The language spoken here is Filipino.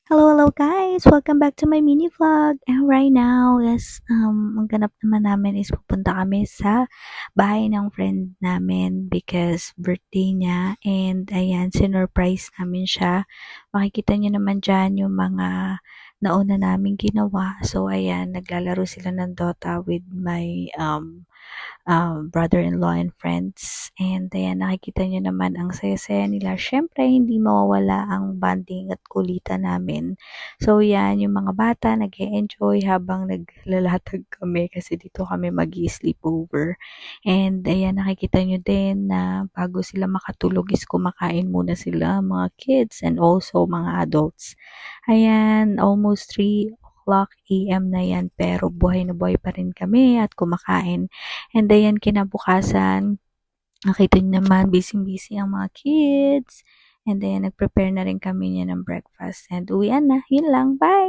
Hello guys! Welcome back to my mini vlog. And right now is, ang ganap naman namin is pupunta kami sa bahay ng friend namin because birthday niya. And ayan, sinurprise namin siya. Makikita niyo naman dyan yung mga nauna namin ginawa. So ayan, naglalaro sila ng Dota with my brother-in-law and friends. And ayan, nakikita nyo naman ang saya-saya nila. Syempre, hindi mawawala ang bonding at kulitan namin. So yan, yung mga bata nag-e-enjoy habang naglalatag kami kasi dito kami mag-sleepover. And ayan, nakikita nyo din na bago sila makatulog is kumakain muna sila, mga kids and also mga adults. Ayan, almost 3 o'clock AM na yan pero buhay na buhay pa rin kami at kumakain. And ayan, kinabukasan, nakita niyo naman, busy-busy ang mga kids. And then, nag-prepare na rin kami niya ng breakfast. And uwian na. Yun lang. Bye!